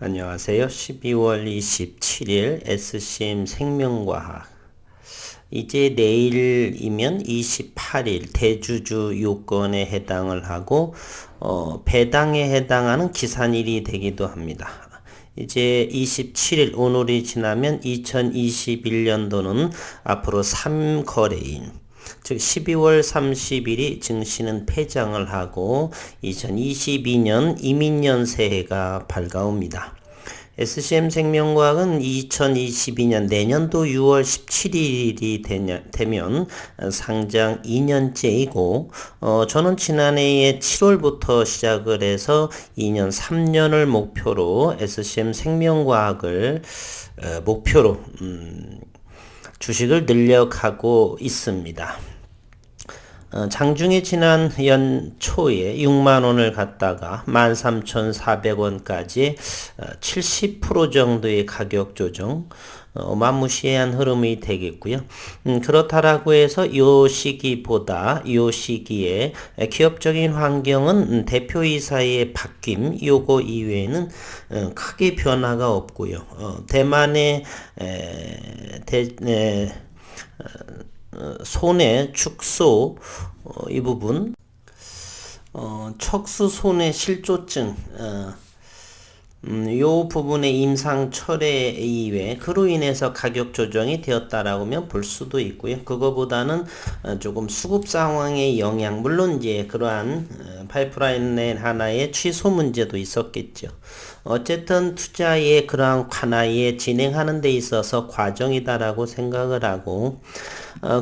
안녕하세요. 12월 27일 SCM 생명과학. 이제 내일이면 28일 대주주 요건에 해당을 하고 배당에 해당하는 기산일이 되기도 합니다. 이제 27일 오늘이 지나면 2021년도는 앞으로 3거래인 즉 12월 30일이 증시는 폐장을 하고 2022년 이민년 새해가 밝아옵니다. SCM 생명과학은 2022년 내년도 6월 17일이 되면 상장 2년째이고 저는 지난해에 7월부터 시작을 해서 2년 3년을 목표로 SCM 생명과학을 목표로 주식을 늘려가고 있습니다. 장중에 지난 연초에 6만원을 갖다가 13,400원까지 70% 정도의 가격 조정, 어마무시한 흐름이 되겠고요. 그렇다라고 해서 요 시기에 기업적인 환경은 대표이사의 바뀜, 요거 이외에는 크게 변화가 없고요. 대만의 손해 축소 이 부분 척수 손해 실조증 요 부분의 임상 철회 이외에 그로 인해서 가격 조정이 되었다라고 하면 볼 수도 있고요. 그거보다는 조금 수급 상황의 영향, 물론 이제 그러한 파이프라인 하나의 취소 문제도 있었겠죠. 어쨌든 투자의 그러한 관하에 진행하는 데 있어서 과정이다라고 생각을 하고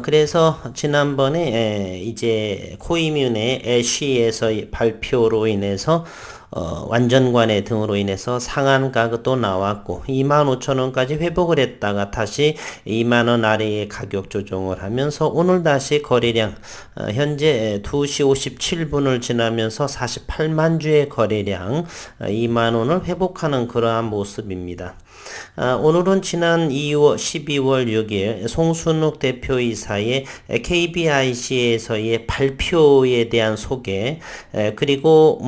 그래서 지난번에 이제 코이뮨의 애쉬에서 발표로 인해서 완전관해 등으로 인해서 상한가도 나왔고 25,000원까지 회복을 했다가 다시 2만원 아래의 가격 조정을 하면서 오늘 다시 거래량 현재 2시 57분을 지나면서 48만 주의 거래량 2만원을 회복하는 그러한 모습입니다. 오늘은 지난 12월 6일 송순욱 대표이사의 KBIC에서의 발표에 대한 소개 그리고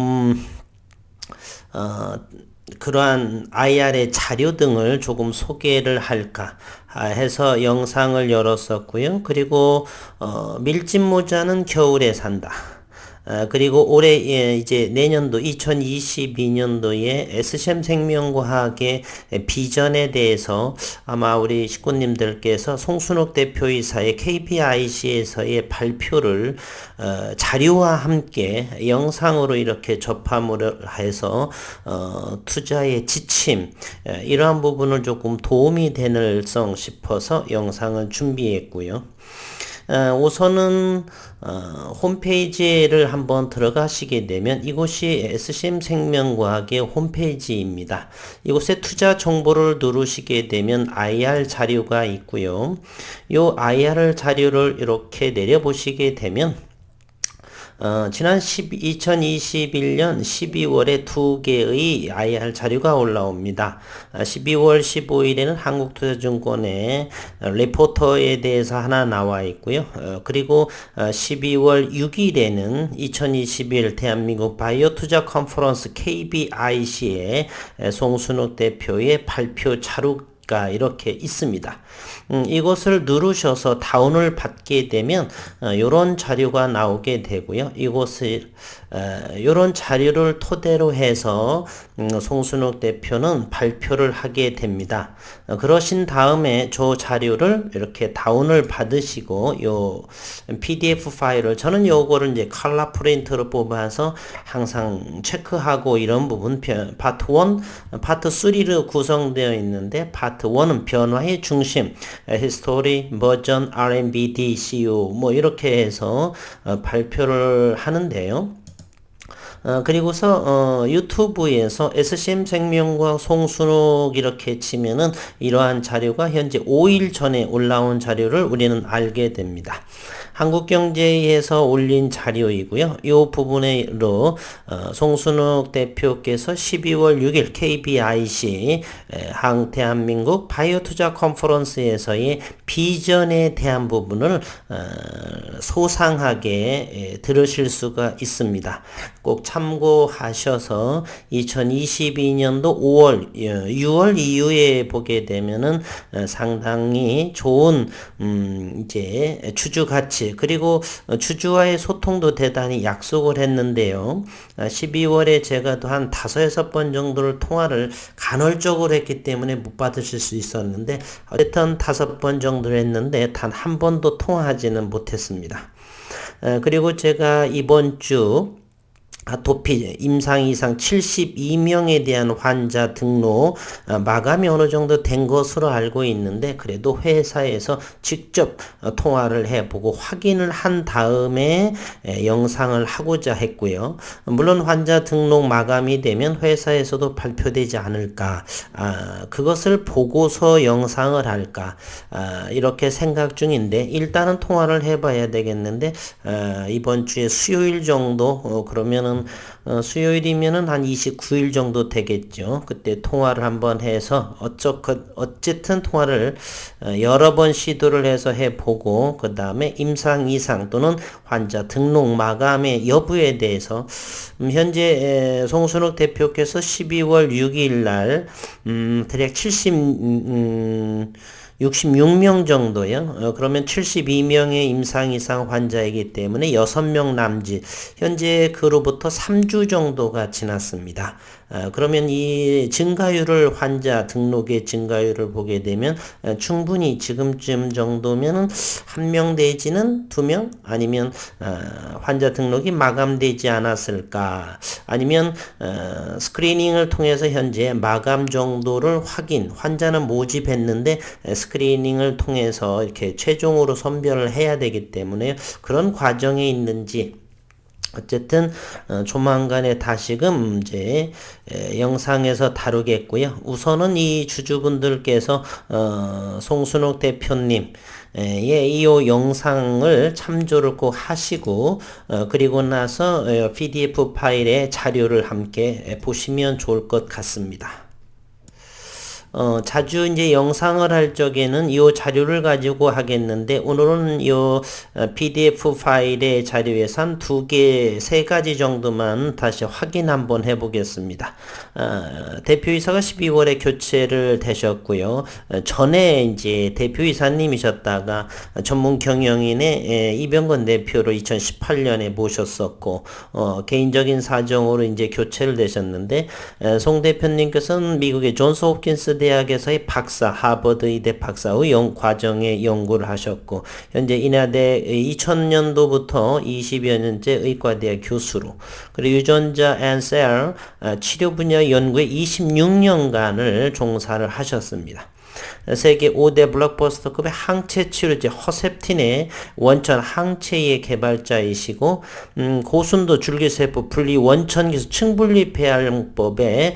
그러한 IR의 자료 등을 조금 소개를 할까 해서 영상을 열었었고요. 그리고 밀짚 모자는 겨울에 산다. 그리고 올해 이제 내년도 2022년도에 SCM 생명과학의 비전에 대해서 아마 우리 식구님들께서 송순욱 대표이사의 KBIC에서의 발표를 자료와 함께 영상으로 이렇게 접함으로 해서 투자의 지침 이러한 부분을 조금 도움이 되늘성 싶어서 영상을 준비했고요. 우선은 홈페이지를 한번 들어가시게 되면 이곳이 SCM 생명과학의 홈페이지입니다. 이곳에 투자 정보를 누르시게 되면 IR 자료가 있고요. 이 IR 자료를 이렇게 내려보시게 되면 지난 2021년 12월에 두 개의 IR 자료가 올라옵니다. 12월 15일에는 한국투자증권의 리포터에 대해서 하나 나와 있고요. 그리고 12월 6일에는 2021 대한민국 바이오 투자 컨퍼런스 KBIC의 송순욱 대표의 발표 자료가 이렇게 있습니다. 이것을 누르셔서 다운을 받게 되면 이런 자료가 나오게 되고요. 이것을 이런 자료를 토대로 해서 송순욱 대표는 발표를 하게 됩니다. 그러신 다음에 저 자료를 이렇게 다운을 받으시고 요 PDF 파일을 저는 요거를 이제 컬러 프린트로 뽑아서 항상 체크하고 이런 부분 파트 1, 파트 3로 구성되어 있는데 파트 1은 변화의 중심 히스토리, 버전, R&B, DCU 뭐 이렇게 해서 발표를 하는데요. 그리고서 유튜브에서 SCM 생명과학 송순욱 이렇게 치면은 이러한 자료가 현재 5일 전에 올라온 자료를 우리는 알게 됩니다. 한국경제에서 올린 자료이고요. 이 부분으로 송순욱 대표께서 12월 6일 KBIC 대한민국 바이오투자 컨퍼런스에서의 비전에 대한 부분을 소상하게 들으실 수가 있습니다. 꼭 참고하셔서 2022년도 6월 이후에 보게 되면은 상당히 좋은 이제 주주 가치 그리고 주주와의 소통도 대단히 약속을 했는데요. 12월에 제가 또 한 5-6번 정도를 통화를 간헐적으로 했기 때문에 못 받으실 수 있었는데 어쨌든 5번 정도를 했는데 단 한 번도 통화하지는 못했습니다. 그리고 제가 이번 주 아토피 임상 이상 72명에 대한 환자 등록 마감이 어느 정도 된 것으로 알고 있는데 그래도 회사에서 직접 통화를 해보고 확인을 한 다음에 영상을 하고자 했고요. 물론 환자 등록 마감이 되면 회사에서도 발표되지 않을까, 그것을 보고서 영상을 할까, 이렇게 생각 중인데 일단은 통화를 해봐야 되겠는데 이번 주에 수요일 정도 그러면은 수요일이면은 한 29일 정도 되겠죠. 그때 통화를 한번 해서 어쨌든 통화를 여러 번 시도를 해서 해보고 그 다음에 임상 이상 또는 환자 등록 마감의 여부에 대해서 현재 송순욱 대표께서 12월 6일 날 대략 66명 정도요. 그러면 72명의 임상 이상 환자이기 때문에 6명 남짓. 현재 그로부터 3주 정도가 지났습니다. 그러면 이 증가율을 환자 등록의 증가율을 보게 되면 충분히 지금쯤 정도면은 1명 내지는 2명 아니면 환자 등록이 마감되지 않았을까 아니면 스크리닝을 통해서 현재 마감 정도를 확인 환자는 모집했는데 스크리닝을 통해서 이렇게 최종으로 선별을 해야 되기 때문에 그런 과정에 있는지 어쨌든 조만간에 다시금 이제 영상에서 다루겠고요. 우선은 이 주주분들께서 송순욱 대표님 이 영상을 참조를 꼭 하시고 그리고 나서 PDF 파일의 자료를 함께 보시면 좋을 것 같습니다. 자주 이제 영상을 할 적에는 이 자료를 가지고 하겠는데 오늘은 이 PDF 파일의 자료에서 한 2개, 3가지 정도만 다시 확인 한번 해보겠습니다. 대표이사가 12월에 교체를 되셨고요. 전에 이제 대표이사님이셨다가 전문 경영인의 이병건 대표로 2018년에 모셨었고 개인적인 사정으로 이제 교체를 되셨는데 송 대표님께서는 미국의 존스 홉킨스 대학에서의 박사, 하버드 의대 박사 후 과정에 연구를 하셨고 현재 인하대 2000년도부터 20여 년째 의과대학 교수로 그리고 유전자 앤셀 치료 분야 연구에 26년간을 종사를 하셨습니다. 세계 5대 블록버스터급의 항체 치료제 허셉틴의 원천 항체의 개발자이시고 고순도 줄기세포 분리 원천 기술 층분리 배양법의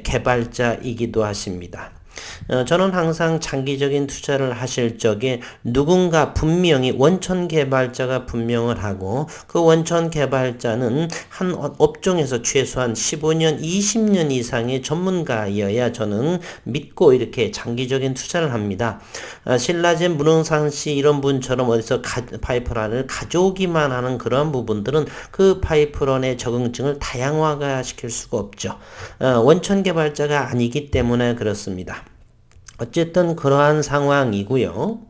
개발자이기도 하십니다. 저는 항상 장기적인 투자를 하실 적에 누군가 분명히 원천 개발자가 분명을 하고 그 원천 개발자는 한 업종에서 최소한 15년, 20년 이상의 전문가여야 저는 믿고 이렇게 장기적인 투자를 합니다. 신라젠, 문흥상씨 이런 분처럼 어디서 파이프라인을 가져오기만 하는 그런 부분들은 그 파이프라인의 적응증을 다양화가 시킬 수가 없죠. 원천 개발자가 아니기 때문에 그렇습니다. 어쨌든 그러한 상황이고요.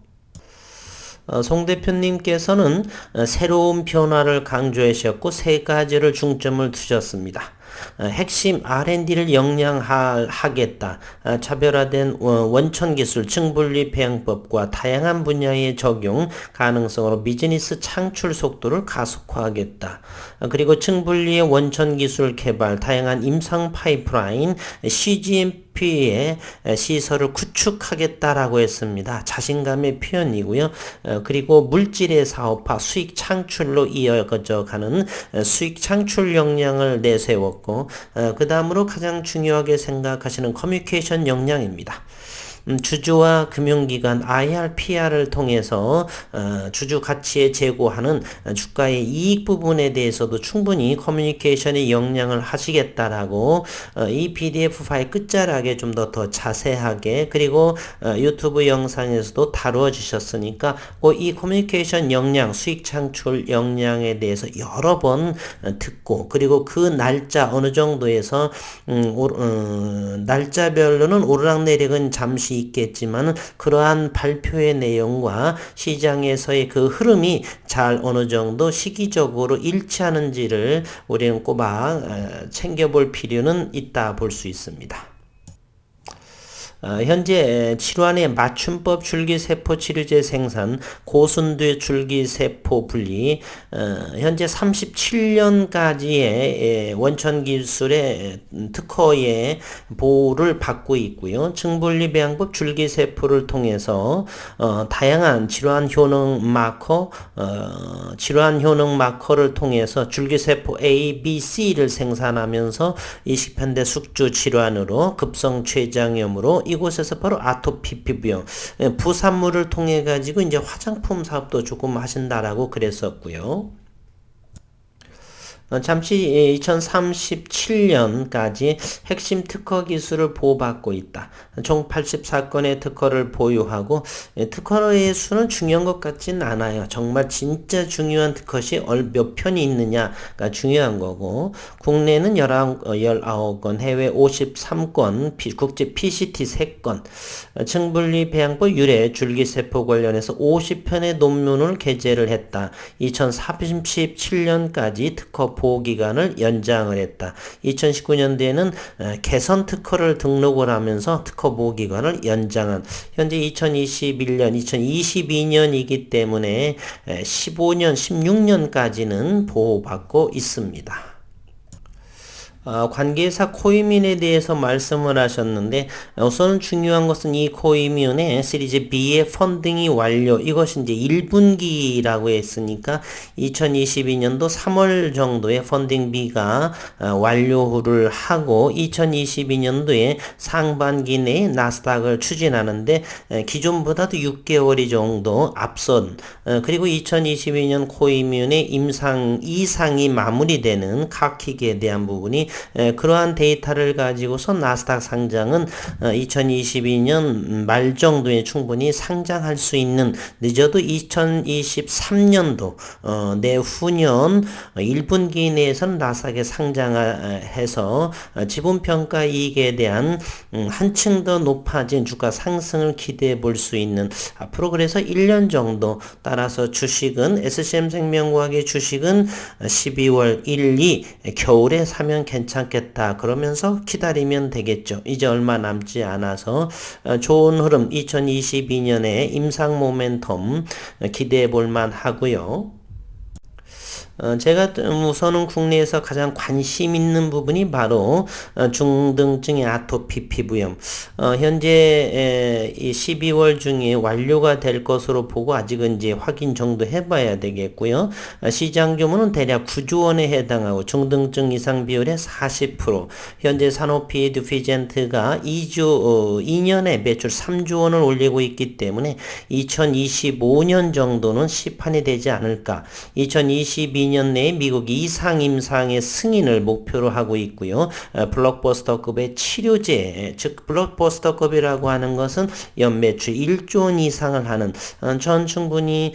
송 대표님께서는 새로운 변화를 강조하셨고 3가지를 중점을 두셨습니다. 핵심 R&D를 역량화하겠다. 차별화된 원천기술 층분리 배양법과 다양한 분야의 적용 가능성으로 비즈니스 창출 속도를 가속화하겠다. 그리고 층분리의 원천기술 개발, 다양한 임상 파이프라인, CGMP의 시설을 구축하겠다라고 했습니다. 자신감의 표현이고요. 그리고 물질의 사업화, 수익 창출로 이어져 가는 수익 창출 역량을 내세웠고 그 다음으로 가장 중요하게 생각하시는 커뮤니케이션 역량입니다. 주주와 금융기관 IRPR을 통해서 주주 가치에 제고하는 주가의 이익 부분에 대해서도 충분히 커뮤니케이션에 영향을 하시겠다라고 이 PDF 파일 끝자락에 좀 더 자세하게 그리고 유튜브 영상에서도 다루어 주셨으니까 이 커뮤니케이션 역량, 수익 창출 역량에 대해서 여러 번 듣고 그리고 그 날짜 어느 정도에서 날짜별로는 오르락내리락은 잠시 있겠지만 그러한 발표의 내용과 시장에서의 그 흐름이 잘 어느 정도 시기적으로 일치하는지를 우리는 꼬박 챙겨볼 필요는 있다 볼 수 있습니다. 현재 질환의 맞춤법 줄기세포 치료제 생산, 고순도 줄기세포 분리, 현재 37년까지의 원천 기술의 특허의 보호를 받고 있고요. 증분리 배양법 줄기세포를 통해서 다양한 질환 효능 마커를 통해서 줄기세포 A, B, C를 생산하면서 20현대 숙주 질환으로 급성 췌장염으로 이곳에서 바로 아토피 피부염 부산물을 통해 가지고 이제 화장품 사업도 조금 하신다라고 그랬었고요. 잠시 2037년까지 핵심 특허 기술을 보호받고 있다. 총 84건의 특허를 보유하고 특허의 수는 중요한 것 같진 않아요. 정말 진짜 중요한 특허시 몇 편이 있느냐가 중요한 거고 국내는 19건, 해외 53건, 국제 PCT 3건, 증분리 배양법 유래 줄기세포 관련해서 50편의 논문을 게재를 했다. 2037년까지 특허 보호기간을 연장을 했다. 2019년도에는 개선 특허를 등록을 하면서 특허 보호기간을 연장한 현재 2021년, 2022년이기 때문에 15년, 16년까지는 보호받고 있습니다. 관계사 코이민에 대해서 말씀을 하셨는데 우선 중요한 것은 이 코이민의 시리즈 B의 펀딩이 완료 이것이 이제 1분기라고 했으니까 2022년도 3월 정도에 펀딩 B가 완료를 하고 2022년도에 상반기 내에 나스닥을 추진하는데 기존보다도 6개월이 정도 앞선 그리고 2022년 코이민의 임상 2상이 마무리되는 카킥에 대한 부분이 그러한 데이터를 가지고서 나스닥 상장은 2022년 말 정도에 충분히 상장할 수 있는 늦어도 2023년도 내후년 1분기 내에서는 나스닥에 상장해서 지분평가 이익에 대한 한층 더 높아진 주가 상승을 기대해 볼 수 있는 앞으로 그래서 1년 정도 따라서 주식은 SCM생명과학의 주식은 12월 1, 2 겨울에 사면 괜찮겠다 그러면서 기다리면 되겠죠. 이제 얼마 남지 않아서 좋은 흐름 2022년에 임상 모멘텀 기대해 볼 만 하고요. 제가 우선은 국내에서 가장 관심 있는 부분이 바로 중등증의 아토피 피부염. 현재 이 12월 중에 완료가 될 것으로 보고 아직은 이제 확인 정도 해봐야 되겠고요. 시장 규모는 대략 9조 원에 해당하고 중등증 이상 비율의 40%. 현재 사노피 듀피젠트가 2년에 매출 3조 원을 올리고 있기 때문에 2025년 정도는 시판이 되지 않을까. 2022년 내에 미국 이상 임상의 승인을 목표로 하고 있고요. 블록버스터급의 치료제, 즉 블록버스터급이라고 하는 것은 연매출 1조 원 이상을 하는 전 충분히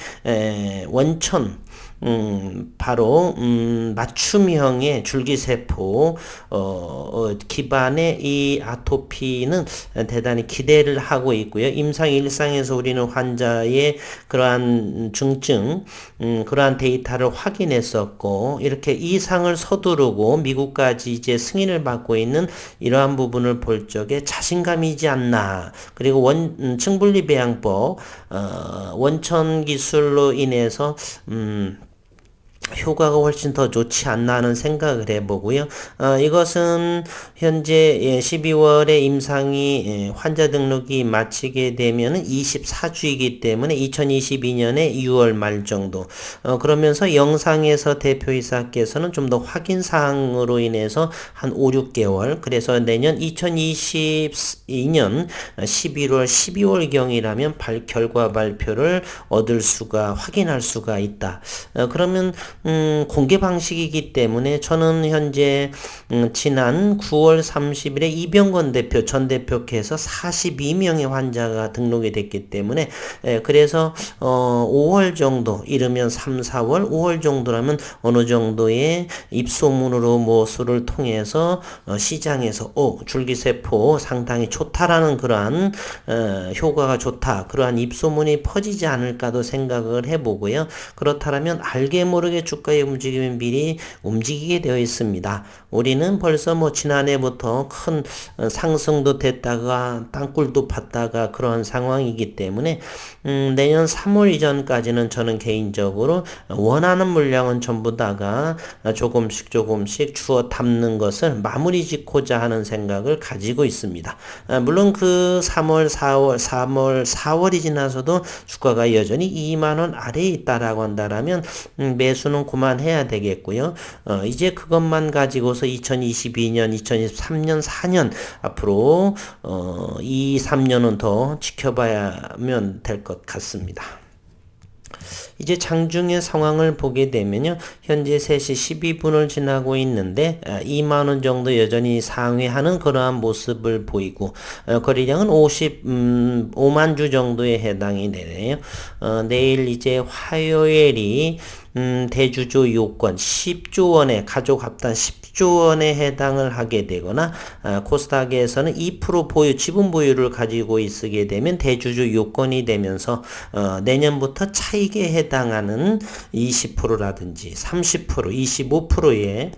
원천 바로 맞춤형의 줄기세포 기반의 이 아토피는 대단히 기대를 하고 있고요. 임상 일상에서 우리는 환자의 그러한 중증 그러한 데이터를 확인했었고 이렇게 이상을 서두르고 미국까지 이제 승인을 받고 있는 이러한 부분을 볼 적에 자신감이지 않나. 그리고 증분리 배양법 원천 기술로 인해서 효과가 훨씬 더 좋지 않나 하는 생각을 해보고요. 이것은 현재 12월에 임상이 환자 등록이 마치게 되면 24주이기 때문에 2022년에 6월 말 정도. 그러면서 영상에서 대표이사께서는 좀 더 확인 사항으로 인해서 한 5, 6개월, 그래서 내년 2022년 11월, 12월경이라면 결과 발표를 확인할 수가 있다. 그러면 공개 방식이기 때문에 저는 현재 지난 9월 30일에 이병건 대표 전 대표께서 42명의 환자가 등록이 됐기 때문에 그래서 5월 정도, 이르면 3, 4월, 5월 정도라면 어느 정도의 입소문으로 모수를 통해서 시장에서 줄기세포 상당히 좋다라는 그러한 효과가 좋다, 그러한 입소문이 퍼지지 않을까도 생각을 해보고요. 그렇다면 알게 모르게 주가의 움직임이 미리 움직이게 되어 있습니다. 우리는 벌써 지난해부터 큰 상승도 됐다가 땅굴도 봤다가 그러한 상황이기 때문에 내년 3월 이전까지는 저는 개인적으로 원하는 물량은 전부 다가 조금씩 주워 담는 것을 마무리 짓고자 하는 생각을 가지고 있습니다. 물론 그 4월이 지나서도 주가가 여전히 2만원 아래에 있다라고 한다라면 매수는 그만해야 되겠고요. 이제 그것만 가지고서 2022년, 2023년, 4년 앞으로 2, 3년은 더 지켜봐야면 될 것 같습니다. 이제 장중의 상황을 보게 되면요. 현재 3시 12분을 지나고 있는데 2만원 정도 여전히 상회하는 그러한 모습을 보이고 거래량은 5만 주 정도에 해당이 되네요. 내일 이제 화요일이 대주주 요건 10조 원의 가족 합산 10조 원에 해당을 하게 되거나 코스닥에서는 2% 보유 지분 보유를 가지고 있게 되면 대주주 요건이 되면서 내년부터 차익에 해당하는 20%라든지 30%, 25%의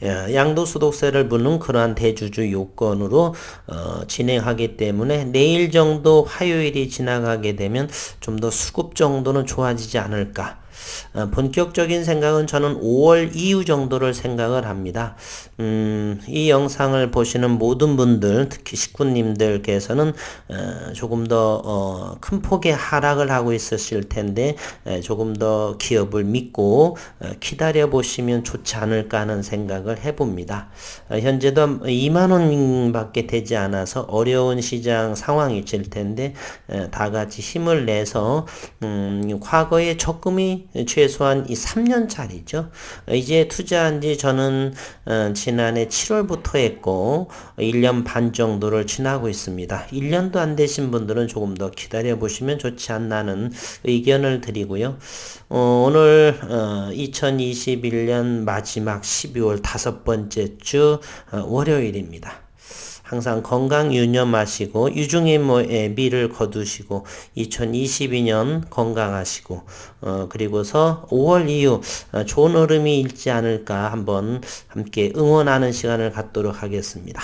양도소득세를 묻는 그러한 대주주 요건으로 진행하기 때문에 내일 정도 화요일이 지나가게 되면 좀 더 수급 정도는 좋아지지 않을까. 본격적인 생각은 저는 5월 이후 정도를 생각을 합니다. 이 영상을 보시는 모든 분들, 특히 식구님들께서는 조금 더 큰 폭의 하락을 하고 있으실 텐데 조금 더 기업을 믿고 기다려 보시면 좋지 않을까 하는 생각을 해봅니다. 현재도 2만원 밖에 되지 않아서 어려운 시장 상황이실 텐데 다 같이 힘을 내서 과거에 적금이 최소한 이 3년짜리죠. 이제 투자한 지 저는 지난해 7월부터 했고 1년 반 정도를 지나고 있습니다. 1년도 안 되신 분들은 조금 더 기다려 보시면 좋지 않나는 의견을 드리고요. 오늘 2021년 마지막 12월 5번째 주 월요일입니다. 항상 건강 유념하시고 유중의 미를 거두시고 2022년 건강하시고 그리고서 5월 이후 좋은 흐름이 있지 않을까 한번 함께 응원하는 시간을 갖도록 하겠습니다.